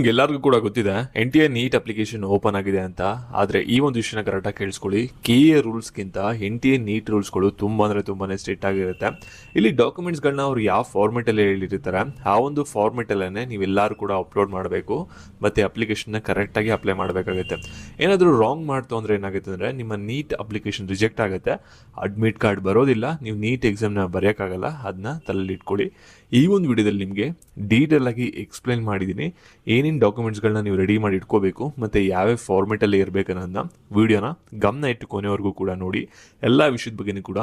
ಎಲ್ಲರಿಗೂ ಕೂಡ ಗೊತ್ತಿದೆ NTA ನೀಟ್ ಅಪ್ಲಿಕೇಶನ್ ಓಪನ್ ಆಗಿದೆ ಅಂತ. ಆದರೆ ಈ ಒಂದು ವಿಷಯನ ಕರೆಕ್ಟಾಗಿ ಕೇಳಿಸ್ಕೊಳ್ಳಿ. KA ರೂಲ್ಸ್ಗಿಂತ NTA ನೀಟ್ ರೂಲ್ಸ್ಗಳು ತುಂಬಾನೇ ಸ್ಟ್ರಿಕ್ಟ್ ಆಗಿರುತ್ತೆ. ಇಲ್ಲಿ ಡಾಕ್ಯುಮೆಂಟ್ಸ್ಗಳನ್ನ ಅವ್ರು ಯಾವ ಫಾರ್ಮೆಟಲ್ಲಿ ಹೇಳಿರ್ತಾರೆ ಆ ಒಂದು ಫಾರ್ಮೆಟಲ್ಲೇ ನೀವೆಲ್ಲರೂ ಕೂಡ ಅಪ್ಲೋಡ್ ಮಾಡಬೇಕು ಮತ್ತು ಅಪ್ಲಿಕೇಶನ್ನ ಕರೆಕ್ಟಾಗಿ ಅಪ್ಲೈ ಮಾಡಬೇಕಾಗುತ್ತೆ. ಏನಾದರೂ ರಾಂಗ್ ಮಾಡ್ತು ಅಂದರೆ ಏನಾಗುತ್ತೆ ಅಂದರೆ ನಿಮ್ಮ ನೀಟ್ ಅಪ್ಲಿಕೇಶನ್ ರಿಜೆಕ್ಟ್ ಆಗುತ್ತೆ, ಅಡ್ಮಿಟ್ ಕಾರ್ಡ್ ಬರೋದಿಲ್ಲ, ನೀವು ನೀಟ್ ಎಕ್ಸಾಮ್ನ ಬರೆಯೋಕ್ಕಾಗಲ್ಲ. ಅದನ್ನ ತಲೆಯಲ್ಲಿ ಇಟ್ಕೊಳ್ಳಿ. ಈ ಒಂದು ವಿಡಿಯೋದಲ್ಲಿ ನಿಮಗೆ ಡೀಟೇಲ್ ಆಗಿ ಎಕ್ಸ್ಪ್ಲೈನ್ ಮಾಡಿದ್ದೀನಿ ಏನೇನು ಡಾಕ್ಯುಮೆಂಟ್ಸ್ಗಳನ್ನ ನೀವು ರೆಡಿ ಮಾಡಿ ಇಟ್ಕೋಬೇಕು ಮತ್ತು ಯಾವ್ಯಾವ ಫಾರ್ಮೆಟಲ್ಲಿ ಇರಬೇಕನ್ನೋದನ್ನ ವಿಡಿಯೋನ ಗಮನ ಇಟ್ಟು ಕೊನೆವರೆಗೂ ಕೂಡ ನೋಡಿ. ಎಲ್ಲ ವಿಷಯದ ಬಗ್ಗೆನೂ ಕೂಡ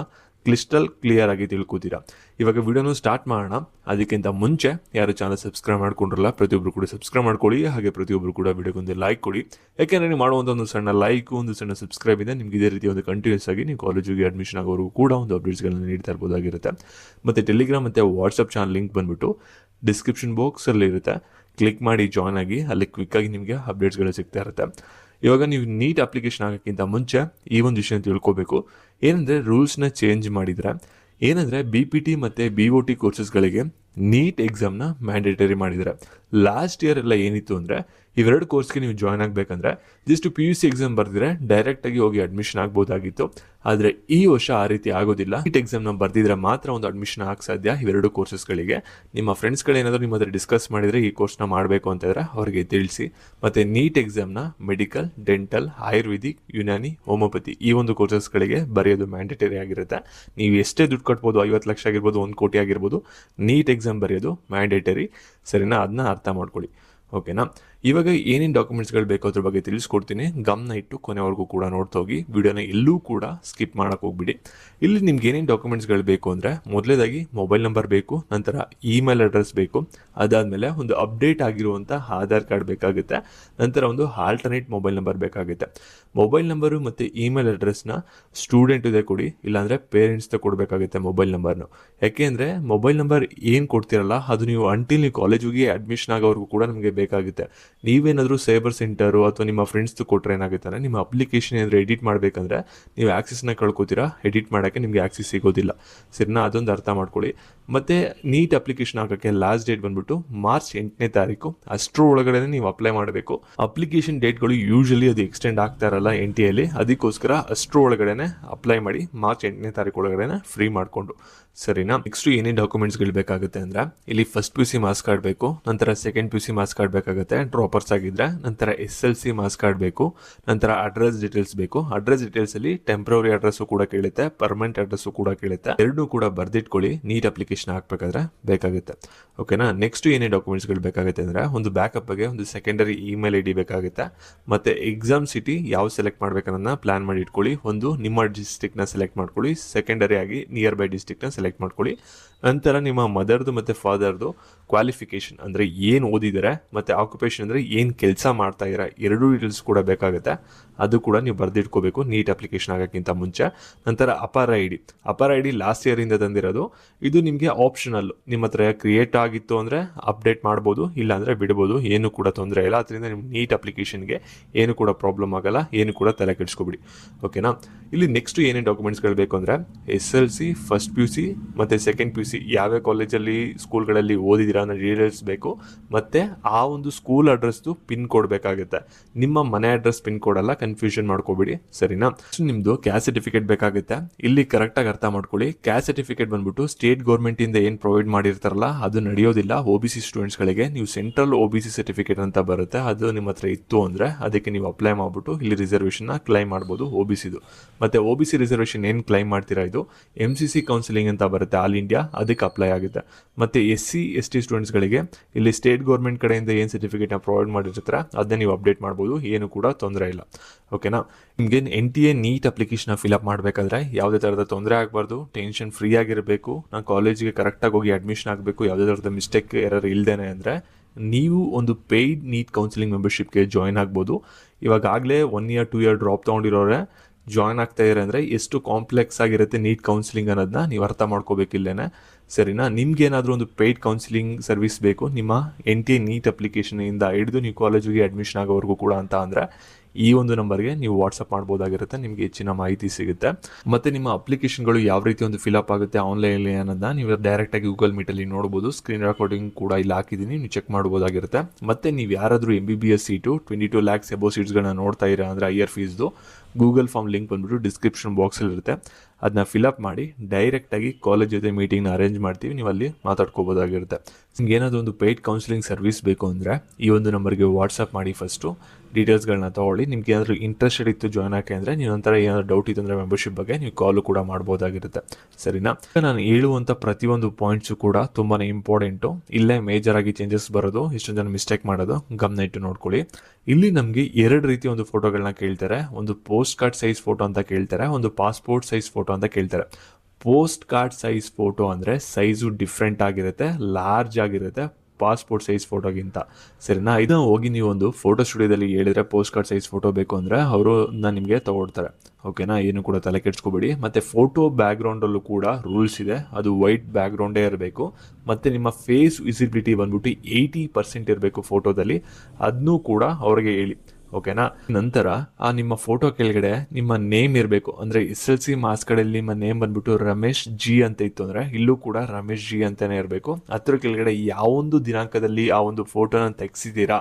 ಕ್ಲಿಯರ್ ಆಗಿ ತಿಳ್ಕೊತೀರಾ. ಇವಾಗ ವಿಡಿಯೋನ ಸ್ಟಾರ್ಟ್ ಮಾಡೋಣ. ಅದಕ್ಕಿಂತ ಮುಂಚೆ ಯಾರು ಚಾನಲ್ ಸಬ್ಸ್ಕ್ರೈಬ್ ಮಾಡ್ಕೊಂಡಿರಲ್ಲ ಪ್ರತಿಯೊಬ್ಬರು ಕೂಡ ಸಬ್ಸ್ಕ್ರೈಬ್ ಮಾಡ್ಕೊಳ್ಳಿ. ಹಾಗೆ ಪ್ರತಿಯೊಬ್ಬರು ಕೂಡ ವಿಡಿಯೋಗೊಂದು ಲೈಕ್ ಕೊಡಿ. ಯಾಕೆಂದರೆ ನೀವು ಮಾಡುವಂಥ ಒಂದು ಸಣ್ಣ ಲೈಕು, ಒಂದು ಸಣ್ಣ ಸಬ್ಸ್ಕ್ರೈಬ್ ಇದೆ ನಿಮ್ಗೆ ಇದೇ ರೀತಿ ಒಂದು ಕಂಟಿನ್ಯೂಸ್ ಆಗಿ ನೀವು ಕಾಲೇಜಿಗೆ ಅಡ್ಮಿಷನ್ ಆಗೋವರೆಗೂ ಕೂಡ ಒಂದು ಅಪ್ಡೇಟ್ಸ್ಗಳನ್ನ ನೀಡ್ತಾ ಇರ್ಬೋದಾಗಿರುತ್ತೆ. ಮತ್ತು ಟೆಲಿಗ್ರಾಮ್ ಮತ್ತು ವಾಟ್ಸಪ್ ಚಾನಲ್ ಲಿಂಕ್ ಬಂದುಬಿಟ್ಟು ಡಿಸ್ಕ್ರಿಪ್ಷನ್ ಬಾಕ್ಸಲ್ಲಿ ಇರುತ್ತೆ. ಕ್ಲಿಕ್ ಮಾಡಿ ಜಾಯ್ನ್ ಆಗಿ, ಅಲ್ಲಿ ಕ್ವಿಕ್ಕಾಗಿ ನಿಮಗೆ ಅಪ್ಡೇಟ್ಸ್ಗಳು ಸಿಗ್ತಾ ಇರುತ್ತೆ. ಇವಾಗ ನೀವು ನೀಟ್ ಅಪ್ಲಿಕೇಶನ್ ಆಗೋಕ್ಕಿಂತ ಮುಂಚೆ ಈ ಒಂದು ವಿಷಯ ತಿಳ್ಕೊಬೇಕು. ಏನಂದರೆ ರೂಲ್ಸ್ನ ಚೇಂಜ್ ಮಾಡಿದರೆ ಏನಂದರೆ BPT ಮತ್ತು BOT ಕೋರ್ಸಸ್ಗಳಿಗೆ ನೀಟ್ ಎಕ್ಸಾಮ್ನ ಮ್ಯಾಂಡೇಟರಿ ಮಾಡಿದ್ದಾರೆ. ಲಾಸ್ಟ್ ಇಯರ್ ಎಲ್ಲ ಏನಿತ್ತು ಅಂದರೆ ಇವೆರಡು ಕೋರ್ಸ್ಗೆ ನೀವು ಜಾಯ್ನ್ ಆಗಬೇಕಂದ್ರೆ ಜಸ್ಟ್ PUC ಎಕ್ಸಾಮ್ ಬರೆದಿದ್ರೆ ಡೈರೆಕ್ಟಾಗಿ ಹೋಗಿ ಅಡ್ಮಿಷನ್ ಆಗ್ಬೋದಾಗಿತ್ತು. ಆದರೆ ಈ ವರ್ಷ ಆ ರೀತಿ ಆಗೋದಿಲ್ಲ. ನೀಟ್ ಎಕ್ಸಾಮ್ನ ಬರೆದಿದ್ರೆ ಮಾತ್ರ ಒಂದು ಅಡ್ಮಿಷನ್ ಆಗ ಸಾಧ್ಯ ಇವೆರಡು ಕೋರ್ಸಸ್ಗಳಿಗೆ. ನಿಮ್ಮ ಫ್ರೆಂಡ್ಸ್ಗಳೇನಾದರೂ ನಿಮ್ಮ ಹತ್ರ ಡಿಸ್ಕಸ್ ಮಾಡಿದರೆ ಈ ಕೋರ್ಸ್ನ ಮಾಡಬೇಕು ಅಂತಂದರೆ ಅವರಿಗೆ ತಿಳಿಸಿ. ಮತ್ತು ನೀಟ್ ಎಕ್ಸಾಮ್ನ medical, dental, ayurvedic, Unani, homeopathy ಈ ಒಂದು ಕೋರ್ಸಸ್ಗಳಿಗೆ ಬರೆಯೋದು ಮ್ಯಾಂಡೇಟರಿ ಆಗಿರುತ್ತೆ. ನೀವು ಎಷ್ಟೇ ದುಡ್ಡು ಕಟ್ಬೋದು, 50 ಲಕ್ಷ ಆಗಿರ್ಬೋದು, 1 ಕೋಟಿ ಆಗಿರ್ಬೋದು, ನೀಟ್ ಎಕ್ಸಾಮ್ ಬರೆಯೋದು ಮ್ಯಾಂಡೇಟರಿ. ಸರಿನಾ? ಅದನ್ನ ಅರ್ಥ ಮಾಡ್ಕೊಳ್ಳಿ. ಓಕೆನಾ? ಇವಾಗ ಏನೇನು ಡಾಕ್ಯುಮೆಂಟ್ಸ್ಗಳು ಬೇಕೋ ಅದ್ರ ಬಗ್ಗೆ ತಿಳಿಸ್ಕೊಡ್ತೀನಿ. ಗಮನ ಇಟ್ಟು ಕೊನೆವರೆಗೂ ಕೂಡ ನೋಡ್ತಾ ಹೋಗಿ. ವಿಡಿಯೋನ ಎಲ್ಲೂ ಕೂಡ ಸ್ಕಿಪ್ ಮಾಡೋಕ್ಕೆ ಹೋಗ್ಬಿಡಿ. ಇಲ್ಲಿ ನಿಮ್ಗೆ ಏನೇನು ಡಾಕ್ಯುಮೆಂಟ್ಸ್ಗಳು ಬೇಕು ಅಂದರೆ ಮೊದಲೇದಾಗಿ ಮೊಬೈಲ್ ನಂಬರ್ ಬೇಕು, ನಂತರ ಇಮೇಲ್ ಅಡ್ರೆಸ್ ಬೇಕು, ಅದಾದಮೇಲೆ ಒಂದು ಅಪ್ಡೇಟ್ ಆಗಿರುವಂಥ ಆಧಾರ್ ಕಾರ್ಡ್ ಬೇಕಾಗುತ್ತೆ, ನಂತರ ಒಂದು ಆಲ್ಟರ್ನೇಟ್ ಮೊಬೈಲ್ ನಂಬರ್ ಬೇಕಾಗುತ್ತೆ. ಮೊಬೈಲ್ ನಂಬರು ಮತ್ತು ಇಮೇಲ್ ಅಡ್ರೆಸ್ನ ಸ್ಟೂಡೆಂಟಿದೆ ಕೊಡಿ, ಇಲ್ಲಾಂದರೆ ಪೇರೆಂಟ್ಸ್ದ ಕೊಡಬೇಕಾಗುತ್ತೆ ಮೊಬೈಲ್ ನಂಬರ್ನು. ಯಾಕೆಂದರೆ ಮೊಬೈಲ್ ನಂಬರ್ ಏನು ಕೊಡ್ತಿರಲ್ಲ ಅದು ನೀವು ಅಂಟಿಲ್ ನೀವು ಕಾಲೇಜಿಗೆ ಅಡ್ಮಿಷನ್ ಆಗೋವರೆಗೂ ಕೂಡ ನಿಮಗೆ ಬೇಕಾಗುತ್ತೆ. ನೀವೇನಾದರೂ ಸೈಬರ್ ಸೆಂಟರು ಅಥವಾ ನಿಮ್ಮ ಫ್ರೆಂಡ್ಸ್ದು ಕೊಟ್ಟರೆ ಏನಾಗುತ್ತೆ ನಿಮ್ಮ ಅಪ್ಲಿಕೇಶನ್ ಏನಾದರೂ ಎಡಿಟ್ ಮಾಡಬೇಕಂದ್ರೆ ನೀವು ಆ್ಯಕ್ಸಸ್ನ ಕಳ್ಕೊತೀರಾ, ಎಡಿಟ್ ಮಾಡೋಕ್ಕೆ ನಿಮಗೆ ಆ್ಯಕ್ಸಸ್ ಸಿಗೋದಿಲ್ಲ. ಸರಿನಾ? ಅದೊಂದು ಅರ್ಥ ಮಾಡ್ಕೊಳ್ಳಿ. ಮತ್ತು ನೀಟ್ ಅಪ್ಲಿಕೇಶನ್ ಆಗೋಕ್ಕೆ ಲಾಸ್ಟ್ ಡೇಟ್ ಬಂದುಬಿಟ್ಟು ಮಾರ್ಚ್ 8ನೇ ತಾರೀಕು. ಅಷ್ಟರ ಒಳಗಡೆ ನೀವು ಅಪ್ಲೈ ಮಾಡಬೇಕು. ಅಪ್ಲಿಕೇಶನ್ ಡೇಟ್ಗಳು ಯೂಶಲಿ ಅದು ಎಕ್ಸ್ಟೆಂಡ್ ಆಗ್ತಾ ಇರಲ್ಲ NTA. ಅದಕ್ಕೋಸ್ಕರ ಅಷ್ಟರ ಒಳಗಡೆ ಅಪ್ಲೈ ಮಾಡಿ ಮಾರ್ಚ್ 8ನೇ ತಾರೀಕು ಒಳಗಡೆ ಫ್ರೀ ಮಾಡಿಕೊಂಡು. ಸರಿನಾ? ನೆಕ್ಸ್ಟ್ ಏನೇನು ಡಾಕ್ಯುಮೆಂಟ್ಸ್ಗಳು ಬೇಕಾಗುತ್ತೆ ಅಂದರೆ ಇಲ್ಲಿ ಫಸ್ಟ್ PUC ಮಾರ್ಕ್ಸ್ ಕಾರ್ಡ್ ಬೇಕು, ನಂತರ ಸೆಕೆಂಡ್ PUC ಮಾರ್ಕ್ಸ್ ಕಾರ್ಡ್ ಬೇಕಾಗುತ್ತೆ ಡ್ರಾಪರ್ಸ್ ಆಗಿದ್ದರೆ, ನಂತರ SLC ಮಾರ್ಕ್ಸ್ ಕಾರ್ಡ್ ಬೇಕು, ನಂತರ ಅಡ್ರೆಸ್ ಡೀಟೇಲ್ಸ್ ಬೇಕು. ಅಡ್ರೆಸ್ ಡೀಟೇಲ್ಸಲ್ಲಿ ಟೆಂಪ್ರವರಿ ಅಡ್ರೆಸ್ಸು ಕೂಡ ಕೇಳುತ್ತೆ, ಪರ್ಮನೆಂಟ್ ಅಡ್ರೆಸ್ಸು ಕೂಡ ಕೇಳುತ್ತೆ. ಎರಡೂ ಕೂಡ ಬರೆದಿಟ್ಕೊಳ್ಳಿ, ನೀಟ್ ಅಪ್ಲಿಕೇಶನ್ ಹಾಕಬೇಕಾದ್ರೆ ಬೇಕಾಗುತ್ತೆ. ಓಕೆನಾ? ನೆಕ್ಸ್ಟ್ ಏನೇನು ಡಾಕ್ಯುಮೆಂಟ್ಸ್ಗಳು ಬೇಕಾಗುತ್ತೆ ಅಂದರೆ ಒಂದು ಬ್ಯಾಕಪ್ಗೆ ಒಂದು ಸೆಕೆಂಡರಿ ಇಮೇಲ್ ID ಬೇಕಾಗುತ್ತೆ, ಮತ್ತು ಎಕ್ಸಾಮ್ ಸಿಟಿ ಯಾವ ಸೆಲೆಕ್ಟ್ ಮಾಡಬೇಕನ್ನೋದನ್ನ ಪ್ಲಾನ್ ಮಾಡಿ ಇಟ್ಕೊಳ್ಳಿ. ಒಂದು ನಿಮ್ಮ ಡಿಸ್ಟ್ರಿಕ್ಟ್ನ ಸೆಲೆಕ್ಟ್ ಮಾಡ್ಕೊಳ್ಳಿ, ಸೆಕೆಂಡರಿ ಆಗಿ ನಿಯರ್ ಬೈ ಡಿಸ್ಟ್ರಿಕ್ಟ್ನ ಸೆಲೆಕ್ಟ್ ಮಾಡ್ಕೊಳ್ಳಿ. ನಂತರ ನಿಮ್ಮ ಮದರ್ದು ಮತ್ತು ಫಾದರ್ದು ಕ್ವಾಲಿಫಿಕೇಷನ್ ಅಂದರೆ ಏನು ಓದಿದ್ದಾರೆ ಮತ್ತು ಆಕ್ಯುಪೇಷನ್ ಅಂದರೆ ಏನು ಕೆಲಸ ಮಾಡ್ತಾ ಇದ್ದಾರೆ ಎರಡೂ ಡೀಟೇಲ್ಸ್ ಕೂಡ ಬೇಕಾಗುತ್ತೆ. ಅದು ಕೂಡ ನೀವು ಬರೆದಿಟ್ಕೋಬೇಕು ನೀಟ್ ಅಪ್ಲಿಕೇಶನ್ ಆಗೋಕ್ಕಿಂತ ಮುಂಚೆ. ನಂತರ ಅಪಾರ ಐ ಡಿ ಲಾಸ್ಟ್ ಇಯರಿಂದ ತಂದಿರೋದು. ಇದು ನಿಮಗೆ ಆಪ್ಷನಲ್. ನಿಮ್ಮ ಹತ್ರ ಕ್ರಿಯೇಟ್ ಆಗಿತ್ತು ಅಂದರೆ ಅಪ್ಡೇಟ್ ಮಾಡ್ಬೋದು, ಇಲ್ಲಾಂದರೆ ಬಿಡ್ಬೋದು, ಏನು ಕೂಡ ತೊಂದರೆ ಇಲ್ಲ. ಅದರಿಂದ ನಿಮ್ಮ ನೀಟ್ ಅಪ್ಲಿಕೇಶನ್ಗೆ ಏನು ಕೂಡ ಪ್ರಾಬ್ಲಮ್ ಆಗಲ್ಲ, ಏನು ಕೂಡ ತಲೆ ಕೆಡಿಸ್ಕೊಬಿಡಿ. ಓಕೆನಾ? ಇಲ್ಲಿ ನೆಕ್ಸ್ಟ್ ಏನೇನು ಡಾಕ್ಯುಮೆಂಟ್ಸ್ಗಳು ಬೇಕು ಅಂದರೆ SLC, ಫಸ್ಟ್ PUC ಮತ್ತು ಸೆಕೆಂಡ್ PUC ಯಾವ್ಯಾವ ಕಾಲೇಜಲ್ಲಿ ಸ್ಕೂಲ್ಗಳಲ್ಲಿ ಓದಿದ್ದೀರಾ ಅನ್ನೋ ಡೀಟೇಲ್ಸ್ ಬೇಕು. ಮತ್ತು ಆ ಒಂದು ಸ್ಕೂಲ್ ಅಡ್ರೆಸ್ದು ಪಿನ್ ಕೋಡ್ ಬೇಕಾಗುತ್ತೆ. ನಿಮ್ಮ ಮನೆ ಅಡ್ರೆಸ್ ಪಿನ್ ಕೋಡ್ ಅಲ್ಲ, ಕನ್ಫ್ಯೂಷನ್ ಮಾಡ್ಕೋಬೇಡಿ. ಸರಿನಾ? ನಿಮ್ಮದು ಕ್ಯಾಸ್ಟ್ ಸರ್ಟಿಫಿಕೇಟ್ ಬೇಕಾಗುತ್ತೆ. ಇಲ್ಲಿ ಕರೆಕ್ಟಾಗಿ ಅರ್ಥ ಮಾಡ್ಕೊಳ್ಳಿ. ಕ್ಯಾಸ್ಟ್ ಸರ್ಟಿಫಿಕೇಟ್ ಬಂದ್ಬಿಟ್ಟು ಸ್ಟೇಟ್ ಗೌರ್ಮೆಂಟಿಂದ ಏನು ಪ್ರೊವೈಡ್ ಮಾಡಿರ್ತಾರಲ್ಲ ಅದು ನಡೆಯೋದಿಲ್ಲ OBC ಸ್ಟೂಡೆಂಟ್ಸ್ಗಳಿಗೆ. ನೀವು ಸೆಂಟ್ರಲ್ OBC ಸರ್ಟಿಫಿಕೇಟ್ ಅಂತ ಬರುತ್ತೆ, ಅದು ನಿಮ್ಮ ಹತ್ರ ಇತ್ತು ಅಂದರೆ ಅದಕ್ಕೆ ನೀವು ಅಪ್ಲೈ ಮಾಡಿಬಿಟ್ಟು ಇಲ್ಲಿ ರಿಸರ್ವೇಷನ್ನ ಕ್ಲೈಮ್ ಮಾಡ್ಬೋದು OBCದು. ಮತ್ತು OBC ರಿಸರ್ವೇಷನ್ ಏನು ಕ್ಲೈಮ್ ಮಾಡ್ತೀರಾ ಇದು MCC ಕೌನ್ಸಿಲಿಂಗ್ ಅಂತ ಬರುತ್ತೆ ಆಲ್ ಇಂಡಿಯಾ, ಅದಕ್ಕೆ ಅಪ್ಲೈ ಆಗುತ್ತೆ. ಮತ್ತು SC ST ಸ್ಟೂಡೆಂಟ್ಸ್ಗಳಿಗೆ ಇಲ್ಲಿ ಸ್ಟೇಟ್ ಗೌರ್ಮೆಂಟ್ ಕಡೆಯಿಂದ ಏನು ಸರ್ಟಿಫಿಕೇಟ್ನ ಪ್ರೊವೈಡ್ ಮಾಡಿರ್ತಾರೆ ಅದನ್ನ ನೀವು ಅಪ್ಡೇಟ್ ಮಾಡ್ಬೋದು, ಏನು ಕೂಡ ತೊಂದರೆ ಇಲ್ಲ. ಓಕೆನಾ? ನಿಮಗೆ NTA ನೀಟ್ ಅಪ್ಲಿಕೇಶನ್ ಫಿಲಪ್ ಮಾಡಬೇಕಾದ್ರೆ ಯಾವುದೇ ಥರದ ತೊಂದರೆ ಆಗಬಾರ್ದು, ಟೆನ್ಷನ್ ಫ್ರೀ ಆಗಿರಬೇಕು. ನಾನು ಕಾಲೇಜಿಗೆ ಕರೆಕ್ಟಾಗಿ ಹೋಗಿ ಅಡ್ಮಿಷನ್ ಆಗಬೇಕು, ಯಾವುದೇ ಥರದ ಮಿಸ್ಟೇಕ್ ಎರರ್ ಇಲ್ದೇನೆ ಅಂದರೆ ನೀವು ಒಂದು ಪೇಯ್ಡ್ ನೀಟ್ ಕೌನ್ಸಿಲಿಂಗ್ ಮೆಂಬರ್ಶಿಪ್ಗೆ ಜಾಯ್ನ್ ಆಗ್ಬೋದು. ಇವಾಗಲೇ 1 year 2 year ಡ್ರಾಪ್ ತೊಗೊಂಡಿರೋರೆ ಜಾಯ್ನ್ ಆಗ್ತಾ ಇದ್ದಾರೆ ಅಂದರೆ ಎಷ್ಟು ಕಾಂಪ್ಲೆಕ್ಸ್ ಆಗಿರುತ್ತೆ ನೀಟ್ ಕೌನ್ಸಿಲಿಂಗ್ ಅನ್ನೋದನ್ನ ನೀವು ಅರ್ಥ ಮಾಡ್ಕೋಬೇಕಿಲ್ಲೇನೆ. ಸರಿನಾ. ನಿಮ್ಗೆ ಏನಾದರೂ ಒಂದು ಪೇಯ್ಡ್ ಕೌನ್ಸಿಲಿಂಗ್ ಸರ್ವಿಸ್ ಬೇಕು ನಿಮ್ಮ NTA ನೀಟ್ ಅಪ್ಲಿಕೇಶನಿಂದ ಹಿಡಿದು ನೀವು ಕಾಲೇಜಿಗೆ ಅಡ್ಮಿಷನ್ ಆಗೋವರೆಗೂ ಕೂಡ ಅಂತ ಅಂದರೆ ಈ ಒಂದು ನಂಬರ್ಗೆ ನೀವು ವಾಟ್ಸಪ್ ಮಾಡ್ಬೋದಾಗಿರುತ್ತೆ. ನಿಮಗೆ ಹೆಚ್ಚಿನ ಮಾಹಿತಿ ಸಿಗುತ್ತೆ. ಮತ್ತು ನಿಮ್ಮ ಅಪ್ಲಿಕೇಶನ್ಗಳು ಯಾವ ರೀತಿ ಒಂದು ಫಿಲಪ್ ಆಗುತ್ತೆ ಆನ್ಲೈನಲ್ಲಿ ಅನ್ನೋದನ್ನ ನೀವು ಡೈರೆಕ್ಟಾಗಿ ಗೂಗಲ್ ಮೀಟಲ್ಲಿ ನೋಡ್ಬೋದು. ಸ್ಕ್ರೀನ್ ರೆಕಾರ್ಡಿಂಗ್ ಕೂಡ ಇಲ್ಲಿ ಹಾಕಿದ್ದೀನಿ, ನೀವು ಚೆಕ್ ಮಾಡ್ಬೋದಾಗಿರುತ್ತೆ. ಮತ್ತು ನೀವು ಯಾರಾದರೂ MBBS ಸೀಟು 22 lakhs ಎಬೋ ಸೀಟ್ಸ್ಗಳನ್ನ ನೋಡ್ತಾ ಇರೋ ಅಂದರೆ ಹೈಯರ್ ಫೀಸ್ದು ಗೂಗಲ್ ಫಾರ್ಮ್ ಲಿಂಕ್ ಬಂದುಬಿಟ್ಟು ಡಿಸ್ಕ್ರಿಪ್ಷನ್ ಬಾಕ್ಸಲ್ಲಿ ಇರುತ್ತೆ. ಅದನ್ನ ಫಿಲಪ್ ಮಾಡಿ ಡೈರೆಕ್ಟಾಗಿ ಕಾಲೇಜ್ ಜೊತೆ ಮೀಟಿಂಗ್ನ ಅರೇಂಜ್ ಮಾಡ್ತೀವಿ, ನೀವು ಅಲ್ಲಿ ಮಾತಾಡ್ಕೋಬೋದಾಗಿರುತ್ತೆ. ನಿಮ್ಗೆ ಏನಾದರೂ ಒಂದು ಪೇಯ್ಡ್ ಕೌನ್ಸಿಲಿಂಗ್ ಸರ್ವಿಸ್ ಬೇಕು ಅಂದರೆ ಈ ಒಂದು ನಂಬರ್ಗೆ ವಾಟ್ಸಪ್ ಮಾಡಿ. ಫಸ್ಟು ಡೀಟೇಲ್ಸ್ಗಳನ್ನ ತೊಗೊಳ್ಳಿ. ನಿಮ್ಗೆ ಏನಾದರೂ ಇಂಟ್ರೆಸ್ಟೆಡ್ ಇತ್ತು ಜಾಯ್ನ್ ಹಾಕಿ ಅಂದರೆ ನೀವು ಒಂಥರ ಏನಾದರೂ ಡೌಟ್ ಇತ್ತು ಅಂದರೆ ಮೆಂಬರ್ಶಿಪ್ ಬಗ್ಗೆ ನೀವು ಕಾಲು ಕೂಡ ಮಾಡ್ಬೋದಾಗಿರುತ್ತೆ. ಸರಿನಾ. ನಾನು ಹೇಳುವಂಥ ಪ್ರತಿಯೊಂದು ಪಾಯಿಂಟ್ಸು ಕೂಡ ತುಂಬಾ ಇಂಪಾರ್ಟೆಂಟು. ಇಲ್ಲೇ ಮೇಜರಾಗಿ ಚೇಂಜಸ್ ಬರೋದು, ಇಷ್ಟೊಂದು ಜನ ಮಿಸ್ಟೇಕ್ ಮಾಡೋದು ಗಮನ ಇಟ್ಟು ನೋಡ್ಕೊಳ್ಳಿ. ಇಲ್ಲಿ ನಮಗೆ 2 ರೀತಿಯ ಒಂದು ಫೋಟೋಗಳನ್ನ ಕೇಳ್ತಾರೆ. ಒಂದು ಪೋಸ್ಟ್ ಕಾರ್ಡ್ ಸೈಜ್ ಫೋಟೋ ಅಂತ ಕೇಳ್ತಾರೆ, ಒಂದು ಪಾಸ್ಪೋರ್ಟ್ ಸೈಜ್ ಫೋಟೋ ಅಂತ ಕೇಳ್ತಾರೆ. ಪೋಸ್ಟ್ ಕಾರ್ಡ್ ಸೈಜ್ ಫೋಟೋ ಅಂದರೆ ಸೈಜು ಡಿಫ್ರೆಂಟ್ ಆಗಿರುತ್ತೆ, ಲಾರ್ಜ್ ಆಗಿರುತ್ತೆ ಪಾಸ್ಪೋರ್ಟ್ ಸೈಜ್ ಫೋಟೋಗಿಂತ. ಸರಿನಾ. ಇದನ್ನು ಹೋಗಿ ನೀವು ಒಂದು ಫೋಟೋ ಸ್ಟುಡಿಯೋದಲ್ಲಿ ಹೇಳಿದ್ರೆ ಪೋಸ್ಟ್ ಕಾರ್ಡ್ ಸೈಜ್ ಫೋಟೋ ಬೇಕು ಅಂದರೆ ಅವರು ನಿಮಗೆ ತಗೊಳ್ತಾರೆ. ಓಕೆನಾ, ಏನು ಕೂಡ ತಲೆ ಕೆಡಿಸ್ಕೋಬೇಡಿ. ಮತ್ತು ಫೋಟೋ ಬ್ಯಾಕ್ಗ್ರೌಂಡಲ್ಲೂ ಕೂಡ ರೂಲ್ಸ್ ಇದೆ. ಅದು ವೈಟ್ ಬ್ಯಾಕ್ಗ್ರೌಂಡೇ ಇರಬೇಕು. ಮತ್ತು ನಿಮ್ಮ ಫೇಸ್ ವಿಸಿಬಿಲಿಟಿ ಬಂದ್ಬಿಟ್ಟು 80% ಇರಬೇಕು ಫೋಟೋದಲ್ಲಿ. ಅದನ್ನೂ ಕೂಡ ಅವ್ರಿಗೆ ಹೇಳಿ. ಓಕೆನಾ. ನಂತರ ಆ ನಿಮ್ಮ ಫೋಟೋ ಕೆಳಗಡೆ ನಿಮ್ಮ ನೇಮ್ ಇರಬೇಕು. ಅಂದರೆ SLC ಮಾರ್ಕ್ಸ್ ಕಡೆಯಲ್ಲಿ ನಿಮ್ಮ ನೇಮ್ ಬಂದ್ಬಿಟ್ಟು ರಮೇಶ್ G ಅಂತ ಇತ್ತು ಅಂದರೆ ಇಲ್ಲೂ ಕೂಡ ರಮೇಶ್ G ಅಂತಲೇ ಇರಬೇಕು. ಅದ್ರ ಕೆಳಗಡೆ ಯಾವೊಂದು ದಿನಾಂಕದಲ್ಲಿ ಆ ಒಂದು ಫೋಟೋನ ತೆಗೆಸಿದ್ದೀರಾ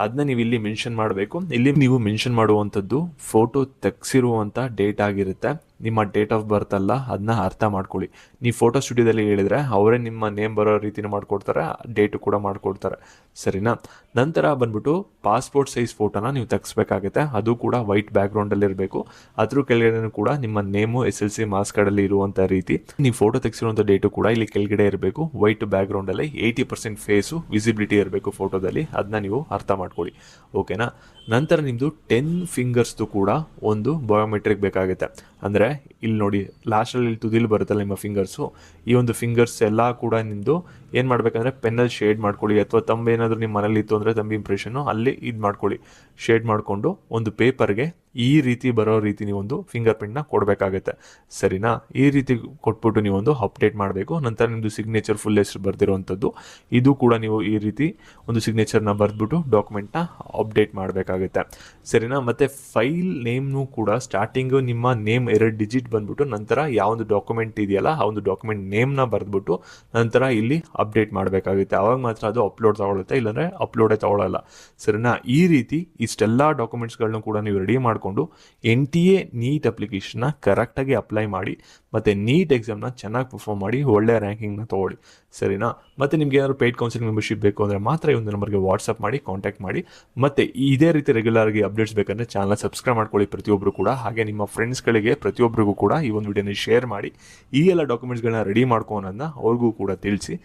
ಅದನ್ನ ನೀವು ಇಲ್ಲಿ ಮೆನ್ಷನ್ ಮಾಡಬೇಕು. ಇಲ್ಲಿ ನೀವು ಮೆನ್ಷನ್ ಮಾಡುವಂಥದ್ದು ಫೋಟೋ ತೆಗೆಸಿರುವಂಥ ಡೇಟ್ ಆಗಿರುತ್ತೆ, ನಿಮ್ಮ ಡೇಟ್ ಆಫ್ ಬರ್ತ್ ಅಲ್ಲ. ಅದನ್ನ ಅರ್ಥ ಮಾಡ್ಕೊಳ್ಳಿ. ನೀವು ಫೋಟೋ ಸ್ಟುಡಿಯೋದಲ್ಲಿ ಹೇಳಿದರೆ ಅವರೇ ನಿಮ್ಮ ನೇಮ್ ಬರೋ ರೀತಿನ ಮಾಡ್ಕೊಡ್ತಾರೆ, ಡೇಟು ಕೂಡ ಮಾಡಿಕೊಡ್ತಾರೆ. ಸರಿನಾ. ನಂತರ ಬಂದ್ಬಿಟ್ಟು ಪಾಸ್ಪೋರ್ಟ್ ಸೈಜ್ ಫೋಟೋನ ನೀವು ತೆಗೆಸ್ಬೇಕಾಗುತ್ತೆ. ಅದು ಕೂಡ ವೈಟ್ ಬ್ಯಾಕ್ಗ್ರೌಂಡಲ್ಲಿ ಇರಬೇಕು. ಅದ್ರ ಕೆಳಗಡೆ ಕೂಡ ನಿಮ್ಮ ನೇಮು SLC ಮಾರ್ಕ್ಸ್ ಕಾರ್ಡಲ್ಲಿ ಇರುವಂಥ ರೀತಿ ನೀವು ಫೋಟೋ ತೆಗೆಸಿರುವಂಥ ಡೇಟು ಕೂಡ ಇಲ್ಲಿ ಕೆಳಗಡೆ ಇರಬೇಕು. ವೈಟ್ ಬ್ಯಾಕ್ಗ್ರೌಂಡಲ್ಲಿ 80% ಫೇಸು ವಿಸಿಬಿಲಿಟಿ ಇರಬೇಕು ಫೋಟೋದಲ್ಲಿ. ಅದನ್ನ ನೀವು ಅರ್ಥ ಮಾಡ್ಕೊಳ್ಳಿ. ಓಕೆನಾ. ನಂತರ ನಿಮ್ಮದು 10 ಫಿಂಗರ್ಸ್ದು ಕೂಡ ಒಂದು ಬಯೋಮೆಟ್ರಿಕ್ ಬೇಕಾಗುತ್ತೆ. ಅಂದರೆ ಇಲ್ಲಿ ನೋಡಿ ಲಾಸ್ಟಲ್ಲಿ ಇಲ್ಲಿ ತುದಿಲಿ ಬರುತ್ತಲ್ಲ ನಿಮ್ಮ ಫಿಂಗರ್ಸು, ಈ ಒಂದು ಫಿಂಗರ್ಸ್ ಎಲ್ಲ ಕೂಡ ನಿಮ್ಮದು ಏನು ಮಾಡಬೇಕಂದ್ರೆ ಪೆನ್ನಲ್ಲಿ ಶೇಡ್ ಮಾಡ್ಕೊಳ್ಳಿ. ಅಥವಾ ತಂಬ ಏನಾದರೂ ನಿಮ್ಮ ಮನೇಲಿ ಇತ್ತು ಅಂದರೆ ತಂಬಿ ಇಂಪ್ರೆಷನ್ನು ಅಲ್ಲಿ ಇದು ಮಾಡ್ಕೊಳ್ಳಿ. ಶೇಡ್ ಮಾಡಿಕೊಂಡು ಒಂದು ಪೇಪರ್ಗೆ ಈ ರೀತಿ ಬರೋ ರೀತಿ ನೀವೊಂದು ಫಿಂಗರ್ ಪ್ರಿಂಟ್ನ ಕೊಡಬೇಕಾಗುತ್ತೆ. ಸರಿನಾ. ಈ ರೀತಿ ಕೊಟ್ಬಿಟ್ಟು ನೀವೊಂದು ಅಪ್ಡೇಟ್ ಮಾಡಬೇಕು. ನಂತರ ನಿಮ್ಮದು ಸಿಗ್ನೇಚರ್ ಫುಲ್ ಹೆಸರು ಬರ್ದಿರುವಂಥದ್ದು ಇದು ಕೂಡ ನೀವು ಈ ರೀತಿ ಒಂದು ಸಿಗ್ನೇಚರ್ನ ಬರೆದ್ಬಿಟ್ಟು ಡಾಕ್ಯುಮೆಂಟ್ನ ಅಪ್ಡೇಟ್ ಮಾಡಬೇಕಾಗುತ್ತೆ. ಸರಿನಾ. ಮತ್ತು ಫೈಲ್ ನೇಮ್ನು ಕೂಡ ಸ್ಟಾರ್ಟಿಂಗು ನಿಮ್ಮ ನೇಮ್ 2 ಡಿಜಿಟ್ ಬಂದ್ಬಿಟ್ಟು ನಂತರ ಯಾವೊಂದು ಡಾಕ್ಯುಮೆಂಟ್ ಇದೆಯಲ್ಲ ಆ ಒಂದು ಡಾಕ್ಯುಮೆಂಟ್ ನೇಮ್ನ ಬರೆದ್ಬಿಟ್ಟು ನಂತರ ಇಲ್ಲಿ ಅಪ್ಡೇಟ್ ಮಾಡಬೇಕಾಗುತ್ತೆ. ಆವಾಗ ಮಾತ್ರ ಅದು ಅಪ್ಲೋಡ್ ತಗೊಳುತ್ತೆ, ಇಲ್ಲಾಂದರೆ ಅಪ್ಲೋಡೇ ತಗೊಳ್ಳಲ್ಲ. ಸರಿನಾ. ಈ ರೀತಿ ಇಷ್ಟೆಲ್ಲ ಡಾಕ್ಯುಮೆಂಟ್ಸ್ಗಳನ್ನೂ ಕೂಡ ನೀವು ರೆಡಿ ಮಾಡಿಕೊಂಡು NTA ನೀಟ್ ಅಪ್ಲಿಕೇಶನ್ನ ಕರೆಕ್ಟಾಗಿ ಅಪ್ಲೈ ಮಾಡಿ ಮತ್ತು ನೀಟ್ ಎಕ್ಸಾಮ್ನ ಚೆನ್ನಾಗಿ ಪರ್ಫಾರ್ಮ್ ಮಾಡಿ ಒಳ್ಳೆಯ ರ್ಯಾಂಕಿಂಗ್ನ ತೊಗೊಳ್ಳಿ. ಸರಿನಾ. ಮತ್ತು ನಿಮ್ಗೆ ಏನಾದರೂ ಪೇಯ್ಡ್ ಕೌನ್ಸಿಲಿಂಗ್ ಮೆಂಬರ್ಶಿಪ್ ಬೇಕು ಅಂದರೆ ಮಾತ್ರ ಈ ಒಂದು ನಂಬರ್ಗೆ ವಾಟ್ಸಪ್ ಮಾಡಿ ಕಾಂಟ್ಯಾಕ್ಟ್ ಮಾಡಿ. ಮತ್ತು ಇದೇ ರೀತಿ ರೆಗ್ಯುಲರ್ ಆಗಿ ಅಪ್ಡೇಟ್ಸ್ ಬೇಕಂದರೆ ಚಾನಲ್ನ ಸಬ್ಸ್ಕ್ರೈಬ್ ಮಾಡ್ಕೊಳ್ಳಿ ಪ್ರತಿಯೊಬ್ಬರು ಕೂಡ. ಹಾಗೆ ನಿಮ್ಮ ಫ್ರೆಂಡ್ಸ್ಗಳಿಗೆ ಪ್ರತಿಯೊಬ್ಬರಿಗೂ ಕೂಡ ಈ ಒಂದು ವಿಡಿಯೋನ ಶೇರ್ ಮಾಡಿ. ಈ ಎಲ್ಲ ಡಾಕ್ಯುಮೆಂಟ್ಸ್ಗಳನ್ನ ರೆಡಿ ಮಾಡ್ಕೊಳ್ಳೋದನ್ನ ಅವ್ರಿಗೂ ಕೂಡ ತಿಳಿಸಿ.